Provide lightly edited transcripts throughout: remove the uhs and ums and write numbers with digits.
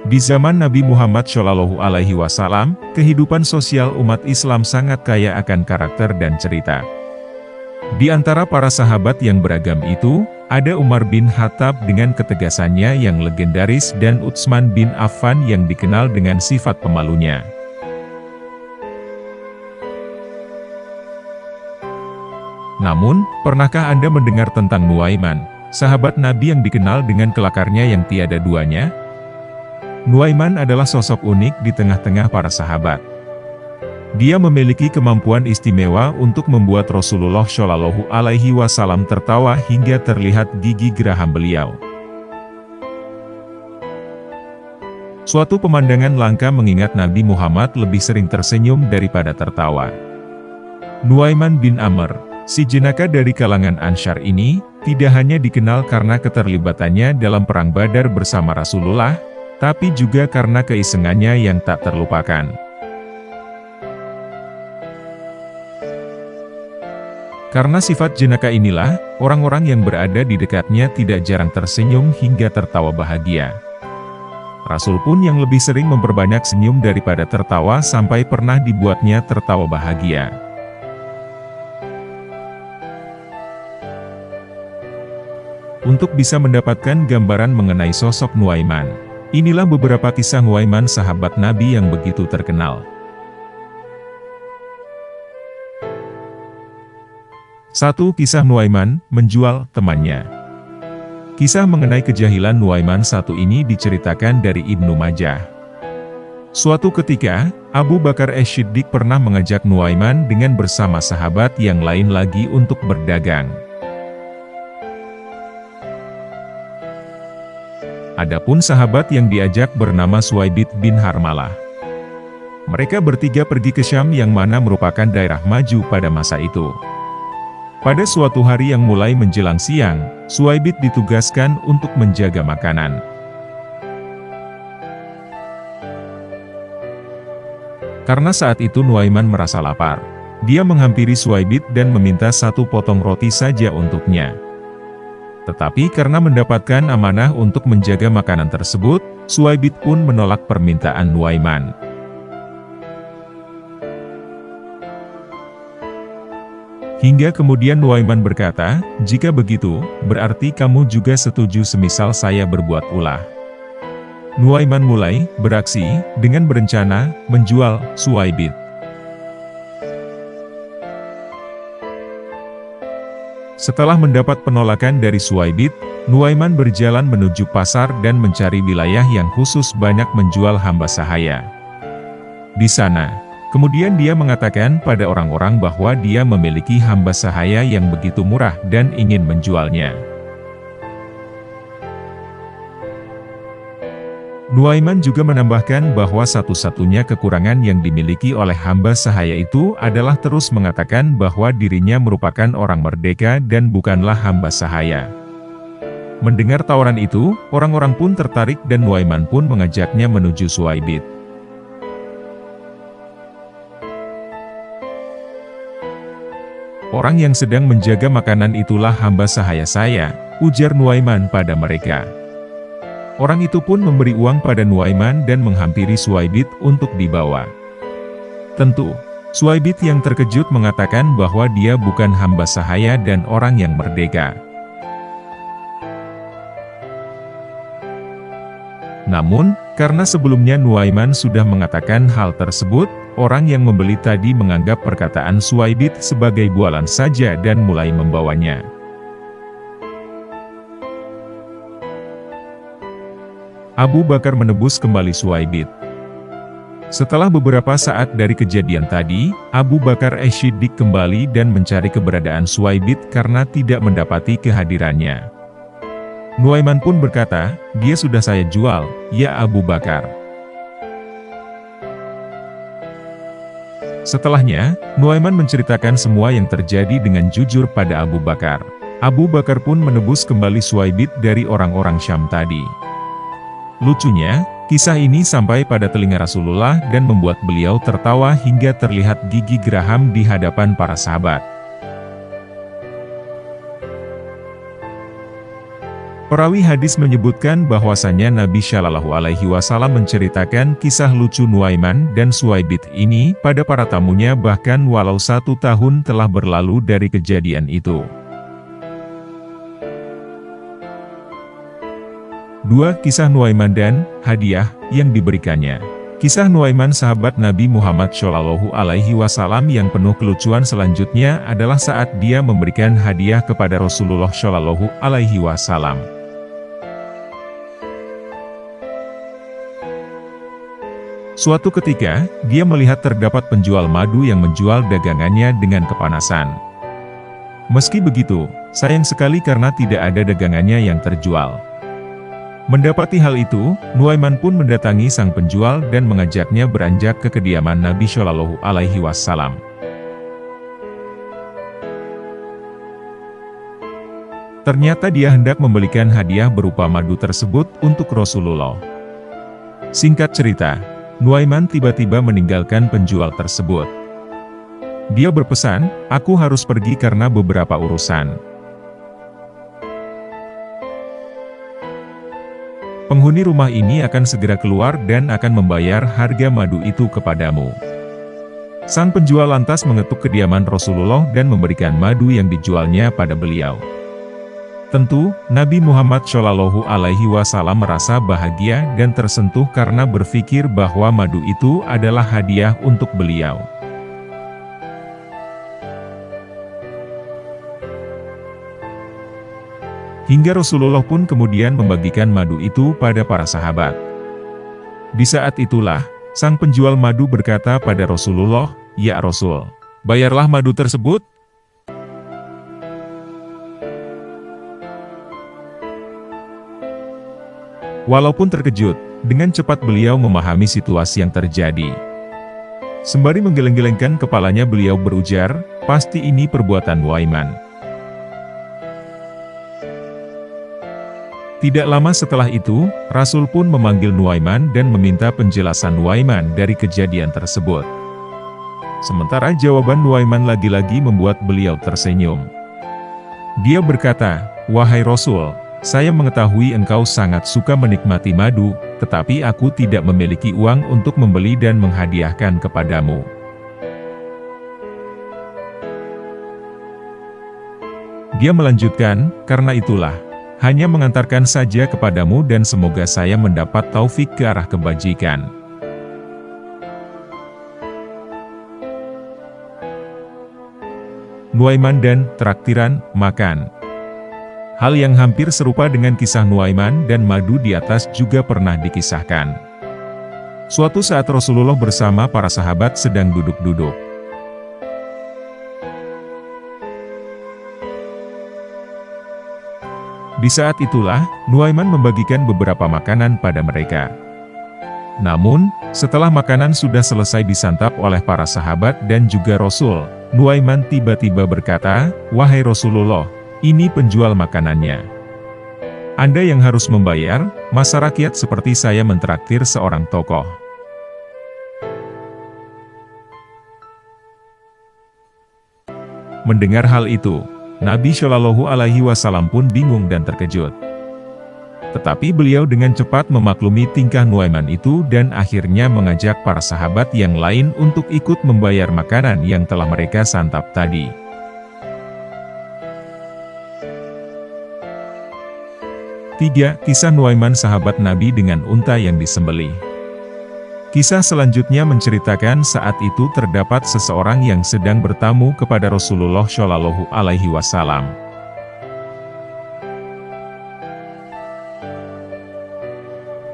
Di zaman Nabi Muhammad Shallallahu Alaihi Wasallam, kehidupan sosial umat Islam sangat kaya akan karakter dan cerita. Di antara para sahabat yang beragam itu, ada Umar bin Khattab dengan ketegasannya yang legendaris dan Utsman bin Affan yang dikenal dengan sifat pemalunya. Namun, pernahkah Anda mendengar tentang Nuaiman, sahabat Nabi yang dikenal dengan kelakarnya yang tiada duanya? Nuaiman adalah sosok unik di tengah-tengah para sahabat. Dia memiliki kemampuan istimewa untuk membuat Rasulullah Shallallahu Alaihi Wasallam tertawa hingga terlihat gigi geraham beliau. Suatu pemandangan langka mengingat Nabi Muhammad lebih sering tersenyum daripada tertawa. Nuaiman bin Amr, si jenaka dari kalangan Ansyar ini, tidak hanya dikenal karena keterlibatannya dalam perang Badar bersama Rasulullah, tapi juga karena keisengannya yang tak terlupakan. Karena sifat jenaka inilah, orang-orang yang berada di dekatnya tidak jarang tersenyum hingga tertawa bahagia. Rasul pun yang lebih sering memperbanyak senyum daripada tertawa sampai pernah dibuatnya tertawa bahagia. Untuk bisa mendapatkan gambaran mengenai sosok Nuaiman, inilah beberapa kisah Nuaiman sahabat Nabi yang begitu terkenal. 1. Kisah Nuaiman, menjual temannya. Kisah mengenai kejahilan Nuaiman satu ini diceritakan dari Ibnu Majah. Suatu ketika, Abu Bakar As-Siddiq pernah mengajak Nuaiman dengan bersama sahabat yang lain lagi untuk berdagang. Adapun sahabat yang diajak bernama Suwaibit bin Harmalah. Mereka bertiga pergi ke Syam yang mana merupakan daerah maju pada masa itu. Pada suatu hari yang mulai menjelang siang, Suwaibit ditugaskan untuk menjaga makanan. Karena saat itu Nuaiman merasa lapar, dia menghampiri Suwaibit dan meminta satu potong roti saja untuknya. Tetapi karena mendapatkan amanah untuk menjaga makanan tersebut, Suwaibit pun menolak permintaan Nuaiman. Hingga kemudian Nuaiman berkata, "Jika begitu, berarti kamu juga setuju semisal saya berbuat ulah." Nuaiman mulai beraksi dengan berencana menjual Suwaibit. Setelah mendapat penolakan dari Suwaibit, Nuaiman berjalan menuju pasar dan mencari wilayah yang khusus banyak menjual hamba sahaya. Di sana, kemudian dia mengatakan pada orang-orang bahwa dia memiliki hamba sahaya yang begitu murah dan ingin menjualnya. Nuaiman juga menambahkan bahwa satu-satunya kekurangan yang dimiliki oleh hamba sahaya itu adalah terus mengatakan bahwa dirinya merupakan orang merdeka dan bukanlah hamba sahaya. Mendengar tawaran itu, orang-orang pun tertarik dan Nuaiman pun mengajaknya menuju Suwaibit. "Orang yang sedang menjaga makanan itulah hamba sahaya saya," ujar Nuaiman pada mereka. Orang itu pun memberi uang pada Nuaiman dan menghampiri Suwaibit untuk dibawa. Tentu, Suwaibit yang terkejut mengatakan bahwa dia bukan hamba sahaya dan orang yang merdeka. Namun, karena sebelumnya Nuaiman sudah mengatakan hal tersebut, orang yang membeli tadi menganggap perkataan Suwaibit sebagai bualan saja dan mulai membawanya. Abu Bakar menebus kembali Suwaibit. Setelah beberapa saat dari kejadian tadi, Abu Bakar As-Siddiq kembali dan mencari keberadaan Suwaibit karena tidak mendapati kehadirannya. Nuaiman pun berkata, "Dia sudah saya jual, ya Abu Bakar." Setelahnya, Nuaiman menceritakan semua yang terjadi dengan jujur pada Abu Bakar. Abu Bakar pun menebus kembali Suwaibit dari orang-orang Syam tadi. Lucunya, kisah ini sampai pada telinga Rasulullah dan membuat beliau tertawa hingga terlihat gigi geraham di hadapan para sahabat. Perawi hadis menyebutkan bahwasannya Nabi Shallallahu Alaihi Wasallam menceritakan kisah lucu Nuaiman dan Suwaibit ini pada para tamunya bahkan walau 1 tahun telah berlalu dari kejadian itu. 2. Kisah Nuaiman dan hadiah yang diberikannya. Kisah Nuaiman sahabat Nabi Muhammad Shallallahu Alaihi Wasallam yang penuh kelucuan selanjutnya adalah saat dia memberikan hadiah kepada Rasulullah Shallallahu Alaihi Wasallam. Suatu ketika, dia melihat terdapat penjual madu yang menjual dagangannya dengan kepanasan. Meski begitu, sayang sekali karena tidak ada dagangannya yang terjual. Mendapati hal itu, Nuaiman pun mendatangi sang penjual dan mengajaknya beranjak ke kediaman Nabi Shallallahu Alaihi Wasallam. Ternyata dia hendak membelikan hadiah berupa madu tersebut untuk Rasulullah. Singkat cerita, Nuaiman tiba-tiba meninggalkan penjual tersebut. Dia berpesan, "Aku harus pergi karena beberapa urusan." Penghuni rumah ini akan segera keluar dan akan membayar harga madu itu kepadamu. Sang penjual lantas mengetuk kediaman Rasulullah dan memberikan madu yang dijualnya pada beliau. Tentu, Nabi Muhammad Shallallahu Alaihi Wasallam merasa bahagia dan tersentuh karena berpikir bahwa madu itu adalah hadiah untuk beliau. Hingga Rasulullah pun kemudian membagikan madu itu pada para sahabat. Di saat itulah, sang penjual madu berkata pada Rasulullah, "Ya Rasul, bayarlah madu tersebut." Walaupun terkejut, dengan cepat beliau memahami situasi yang terjadi. Sembari menggeleng-gelengkan kepalanya beliau berujar, "Pasti ini perbuatan Nuaiman." Tidak lama setelah itu, Rasul pun memanggil Nuaiman dan meminta penjelasan Nuaiman dari kejadian tersebut. Sementara jawaban Nuaiman lagi-lagi membuat beliau tersenyum. Dia berkata, "Wahai Rasul, saya mengetahui engkau sangat suka menikmati madu, tetapi aku tidak memiliki uang untuk membeli dan menghadiahkan kepadamu. Dia melanjutkan, "Karena itulah, hanya mengantarkan saja kepadamu dan semoga saya mendapat taufik ke arah kebajikan." Nuaiman dan traktiran makan. Hal yang hampir serupa dengan kisah Nuaiman dan madu di atas juga pernah dikisahkan. Suatu saat Rasulullah bersama para sahabat sedang duduk-duduk. Di saat itulah, Nuaiman membagikan beberapa makanan pada mereka. Namun, setelah makanan sudah selesai disantap oleh para sahabat dan juga Rasul, Nuaiman tiba-tiba berkata, "Wahai Rasulullah, ini penjual makanannya. Anda yang harus membayar, masa rakyat seperti saya mentraktir seorang tokoh?" Mendengar hal itu, Nabi Shallallahu Alaihi Wasallam pun bingung dan terkejut. Tetapi beliau dengan cepat memaklumi tingkah Nuaiman itu dan akhirnya mengajak para sahabat yang lain untuk ikut membayar makanan yang telah mereka santap tadi. Tiga, kisah Nuaiman sahabat Nabi dengan unta yang disembelih. Kisah selanjutnya menceritakan saat itu terdapat seseorang yang sedang bertamu kepada Rasulullah Shallallahu Alaihi Wasallam.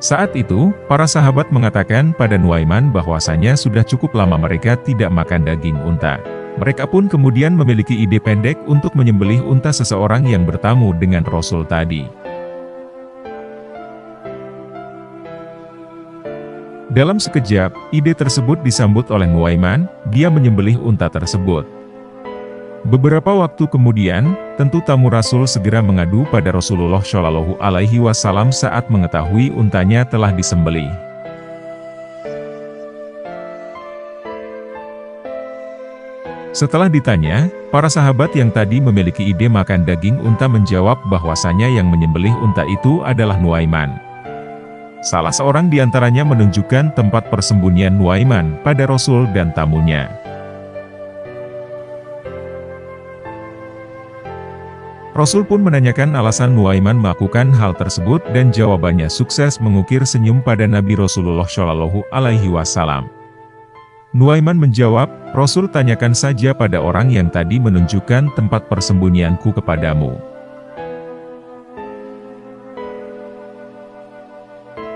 Saat itu, para sahabat mengatakan pada Nuaiman bahwasanya sudah cukup lama mereka tidak makan daging unta. Mereka pun kemudian memiliki ide pendek untuk menyembelih unta seseorang yang bertamu dengan Rasul tadi. Dalam sekejap, ide tersebut disambut oleh Nuaiman, dia menyembelih unta tersebut. Beberapa waktu kemudian, tentu tamu Rasul segera mengadu pada Rasulullah Shallallahu Alaihi Wasallam saat mengetahui untanya telah disembelih. Setelah ditanya, para sahabat yang tadi memiliki ide makan daging unta menjawab bahwasanya yang menyembelih unta itu adalah Nuaiman. Salah seorang di antaranya menunjukkan tempat persembunyian Nuaiman pada Rasul dan tamunya. Rasul pun menanyakan alasan Nuaiman melakukan hal tersebut dan jawabannya sukses mengukir senyum pada Nabi Rasulullah Shallallahu Alaihi Wasallam. Nuaiman menjawab, Rasul tanyakan saja pada orang yang tadi menunjukkan tempat persembunyianku kepadamu.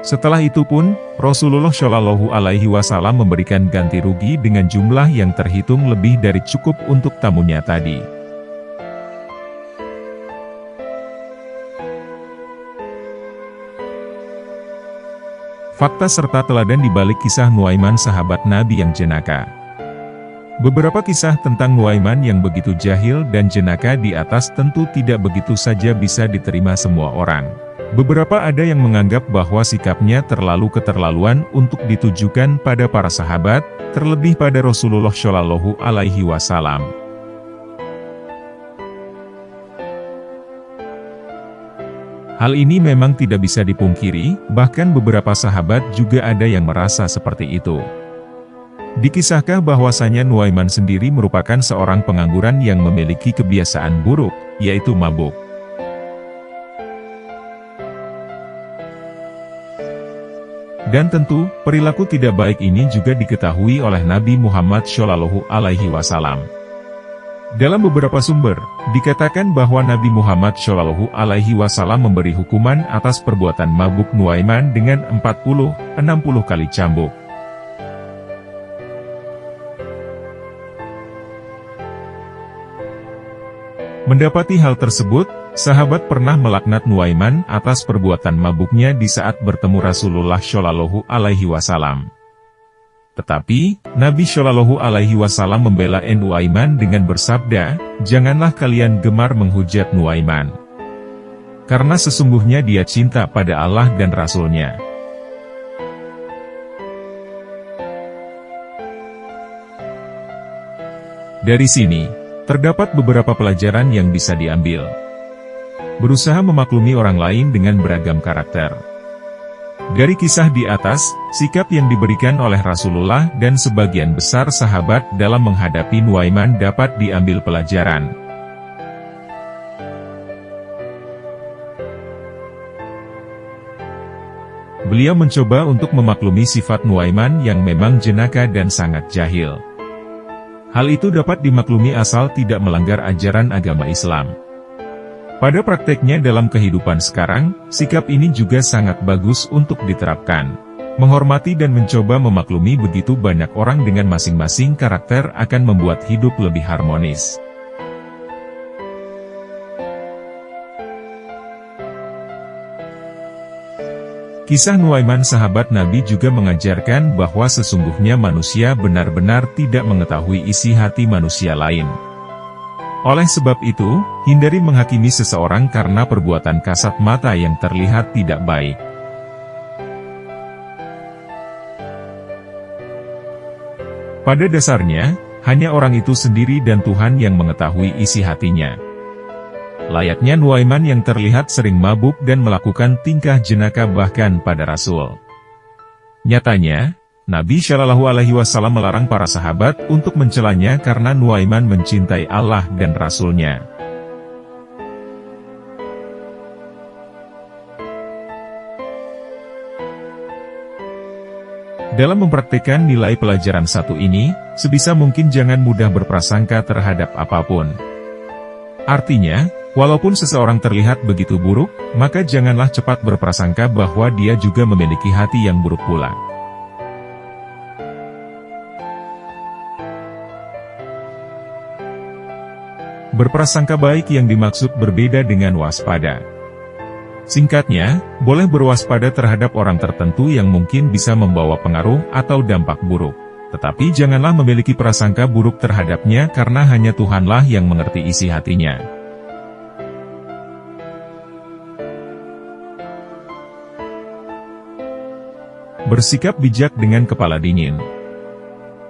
Setelah itu pun, Rasulullah Shallallahu Alaihi Wasallam memberikan ganti rugi dengan jumlah yang terhitung lebih dari cukup untuk tamunya tadi. Fakta serta teladan di balik kisah Nuaiman sahabat Nabi yang jenaka. Beberapa kisah tentang Nuaiman yang begitu jahil dan jenaka di atas tentu tidak begitu saja bisa diterima semua orang. Beberapa ada yang menganggap bahwa sikapnya terlalu keterlaluan untuk ditujukan pada para sahabat, terlebih pada Rasulullah Shallallahu Alaihi Wasallam. Hal ini memang tidak bisa dipungkiri, bahkan beberapa sahabat juga ada yang merasa seperti itu. Dikisahkan bahwasanya Nuaiman sendiri merupakan seorang pengangguran yang memiliki kebiasaan buruk, yaitu mabuk. Dan tentu, perilaku tidak baik ini juga diketahui oleh Nabi Muhammad Shallallahu Alaihi Wasallam. Dalam beberapa sumber, dikatakan bahwa Nabi Muhammad Shallallahu Alaihi Wasallam memberi hukuman atas perbuatan mabuk Nuaiman dengan 40-60 kali cambuk. Mendapati hal tersebut, sahabat pernah melaknat Nuaiman atas perbuatan mabuknya di saat bertemu Rasulullah Shallallahu Alaihi Wasallam. Tetapi, Nabi Shallallahu Alaihi Wasallam membela Nuaiman dengan bersabda, "Janganlah kalian gemar menghujat Nuaiman. Karena sesungguhnya dia cinta pada Allah dan Rasul-Nya." Dari sini, terdapat beberapa pelajaran yang bisa diambil. Berusaha memaklumi orang lain dengan beragam karakter. Dari kisah di atas, sikap yang diberikan oleh Rasulullah dan sebagian besar sahabat dalam menghadapi Nuaiman dapat diambil pelajaran. Beliau mencoba untuk memaklumi sifat Nuaiman yang memang jenaka dan sangat jahil. Hal itu dapat dimaklumi asal tidak melanggar ajaran agama Islam. Pada prakteknya dalam kehidupan sekarang, sikap ini juga sangat bagus untuk diterapkan. Menghormati dan mencoba memaklumi begitu banyak orang dengan masing-masing karakter akan membuat hidup lebih harmonis. Kisah Nuaiman sahabat Nabi juga mengajarkan bahwa sesungguhnya manusia benar-benar tidak mengetahui isi hati manusia lain. Oleh sebab itu, hindari menghakimi seseorang karena perbuatan kasat mata yang terlihat tidak baik. Pada dasarnya, hanya orang itu sendiri dan Tuhan yang mengetahui isi hatinya. Layaknya Nuaiman yang terlihat sering mabuk dan melakukan tingkah jenaka bahkan pada Rasul. Nyatanya, Nabi Shallallahu Alaihi Wasallam melarang para sahabat untuk mencelanya karena Nuaiman mencintai Allah dan Rasul-Nya. Dalam mempraktikkan nilai pelajaran satu ini, sebisa mungkin jangan mudah berprasangka terhadap apapun. Artinya, walaupun seseorang terlihat begitu buruk, maka janganlah cepat berprasangka bahwa dia juga memiliki hati yang buruk pula. Berprasangka baik yang dimaksud berbeda dengan waspada. Singkatnya, boleh berwaspada terhadap orang tertentu yang mungkin bisa membawa pengaruh atau dampak buruk. Tetapi janganlah memiliki prasangka buruk terhadapnya karena hanya Tuhanlah yang mengerti isi hatinya. Bersikap bijak dengan kepala dingin.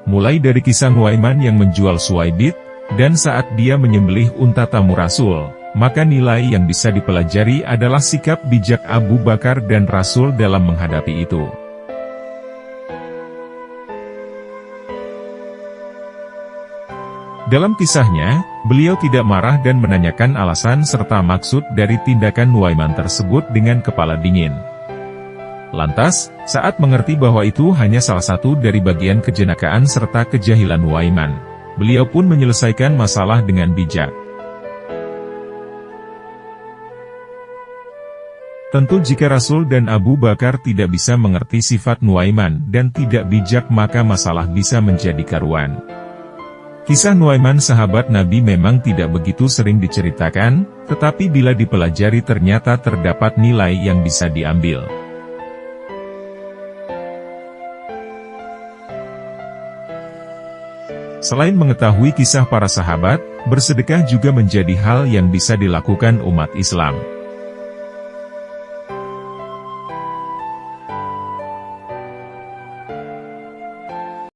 Mulai dari kisah Nuaiman yang menjual Suwaibit, Dan saat dia menyembelih unta tamu Rasul, maka nilai yang bisa dipelajari adalah sikap bijak Abu Bakar dan Rasul dalam menghadapi itu. Dalam kisahnya, beliau tidak marah dan menanyakan alasan serta maksud dari tindakan Nuaiman tersebut dengan kepala dingin. Lantas, saat mengerti bahwa itu hanya salah satu dari bagian kejenakaan serta kejahilan Nuaiman, beliau pun menyelesaikan masalah dengan bijak. Tentu jika Rasul dan Abu Bakar tidak bisa mengerti sifat Nuaiman dan tidak bijak, maka masalah bisa menjadi karuan. Kisah Nuaiman sahabat Nabi memang tidak begitu sering diceritakan, tetapi bila dipelajari ternyata terdapat nilai yang bisa diambil. Selain mengetahui kisah para sahabat, bersedekah juga menjadi hal yang bisa dilakukan umat Islam.